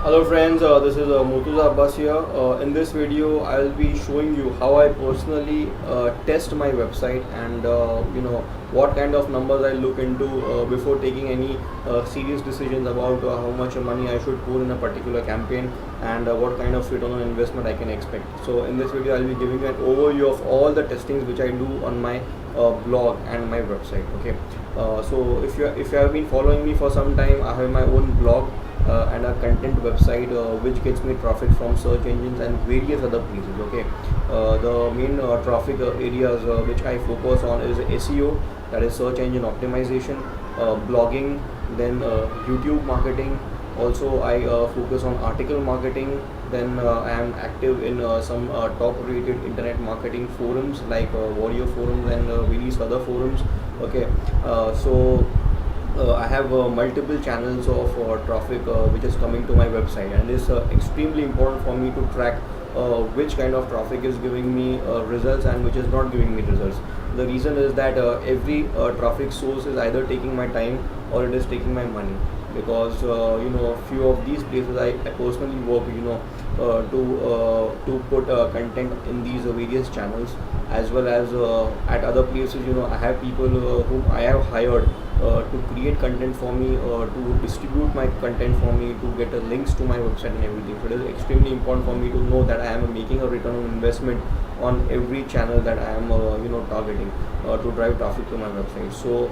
Hello friends, this is Murtuza Abbas here. In this video, I'll be showing you how I personally test my website and what kind of numbers I look into before taking any serious decisions about how much money I should pour in a particular campaign and what kind of return on investment I can expect. So in this video, I'll be giving you an overview of all the testings which I do on my blog and my website. Okay, so if you have been following me for some time, I have my own blog and a content website which gets me traffic from search engines and various other places. Okay, the main traffic areas which I focus on is SEO, that is search engine optimization, blogging, then YouTube marketing. Also I focus on article marketing. Then I am active in some top rated internet marketing forums like warrior forums and various other forums. Okay, so I have multiple channels of traffic which is coming to my website, and it is extremely important for me to track which kind of traffic is giving me results and which is not giving me results. The reason is that every traffic source is either taking my time or it is taking my money, because few of these places I personally work to put content in these various channels, as well as at other places. I have people whom I have hired to create content for me, to distribute my content for me, to get links to my website and everything. So it is extremely important for me to know that I am making a return on investment on every channel that I am targeting to drive traffic to my website. So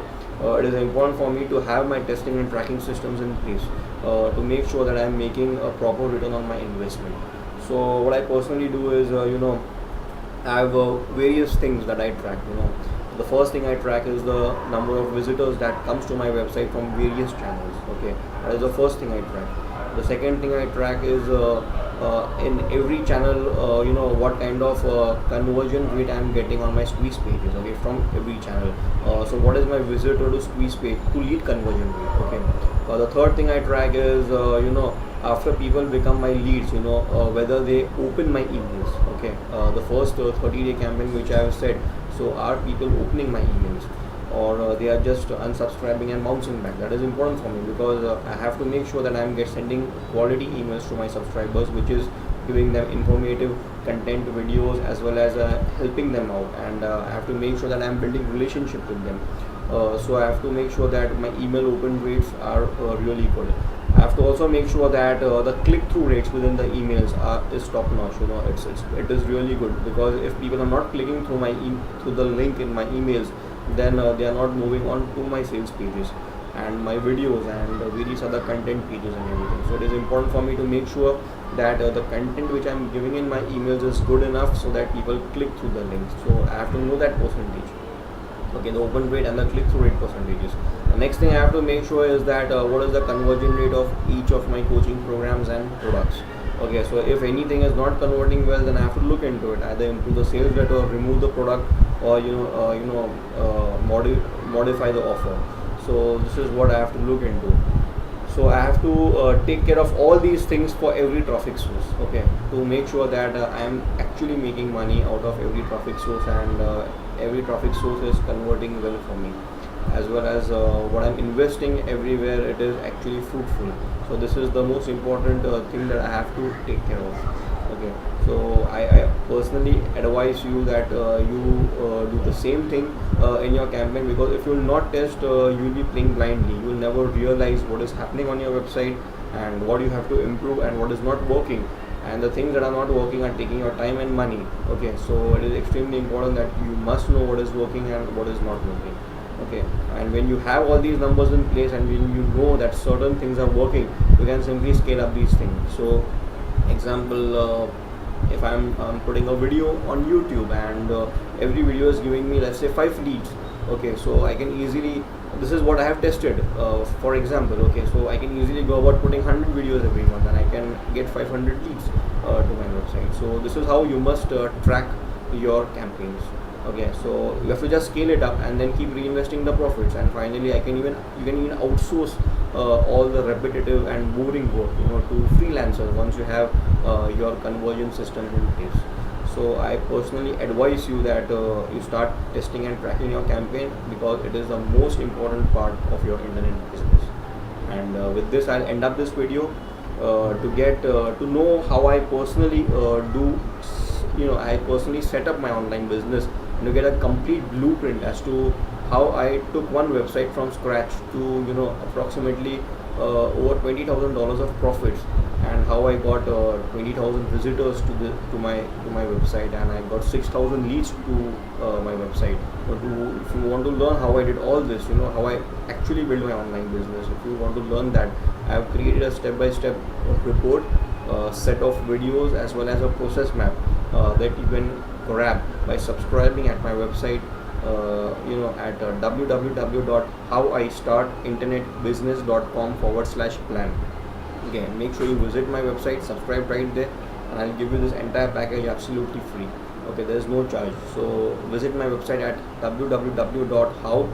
it is important for me to have my testing and tracking systems in place to make sure that I am making a proper return on my investment. So what I personally do is I have various things that I track. The first thing I track is the number of visitors that comes to my website from various channels. Okay, that is the first thing I track. The second thing I track is in every channel, what kind of conversion rate I am getting on my squeeze pages. Okay, from every channel. So what is my visitor to squeeze page to lead conversion rate? Okay. The third thing I track is after people become my leads, whether they open my emails. Okay, the first 30-day campaign which I have said. So are people opening my emails, or they are just unsubscribing and bouncing back? That is important for me, because I have to make sure that I am sending quality emails to my subscribers, which is giving them informative content videos, as well as helping them out. And I have to make sure that I am building relationship with them. So I have to make sure that my email open rates are really good. I have to also make sure that the click-through rates within the emails is top-notch. It is really good, because if people are not clicking through the link in my emails, then they are not moving on to my sales pages and my videos and various other content pages and everything. So it is important for me to make sure that the content which I am giving in my emails is good enough so that people click through the links. So I have to know that percentage. Okay, the open rate and the click-through rate percentages. The next thing I have to make sure is that what is the conversion rate of each of my coaching programs and products. Okay, so if anything is not converting well, then I have to look into it, either improve the sales rate or remove the product, or modify the offer. So this is what I have to look into. So I have to take care of all these things for every traffic source. Okay, to make sure that I am actually making money out of every traffic source, and every traffic source is converting well for me, as well as what I'm investing everywhere, it is actually fruitful. So this is the most important thing that I have to take care of. Okay, so I personally advise you that you do the same thing in your campaign, because if you will not test, you will be playing blindly. You will never realize what is happening on your website and what you have to improve and what is not working, and the things that are not working are taking your time and money. Okay, so it is extremely important that you must know what is working and what is not working. Okay, and when you have all these numbers in place, and when you know that certain things are working, you can simply scale up these things. So example, if I'm putting a video on YouTube, and every video is giving me, let's say, 5 leads. Okay, so I can easily, this is what I have tested, for example. Okay, so I can easily go about putting 100 videos every month, and I can get 500 leads to my website. So this is how you must track your campaigns. Okay, so you have to just scale it up and then keep reinvesting the profits, and finally you can even outsource all the repetitive and boring work to freelancers once you have your conversion systems in place. So I personally advise you that you start testing and tracking your campaign, because it is the most important part of your internet business. And with this, I'll end up this video. to get to know how I personally I personally set up my online business, and to get a complete blueprint as to how I took one website from scratch to approximately over $20,000 of profits, and how I got 20,000 visitors to my website, and I got 6,000 leads to my website. If you want to learn how I did all this, how I actually built my online business, if you want to learn that, I have created a step-by-step report, set of videos, as well as a process map that you can grab by subscribing at my website, at www.howistartinternetbusiness.com/plan. Okay, make sure you visit my website, subscribe right there, and I'll give you this entire package absolutely free. Okay, there's no charge. So visit my website at www.how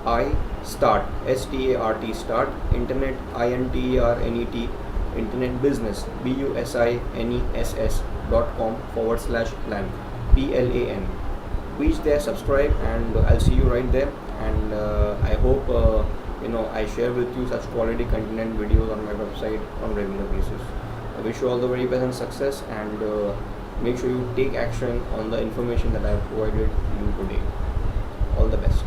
I start start internet internet internet business business.com/plan plan. Reach there, subscribe, and I'll see you right there. And I hope I share with you such quality content videos on my website on regular basis. I wish you all the very best and success, and make sure you take action on the information that I have provided you today. All the best.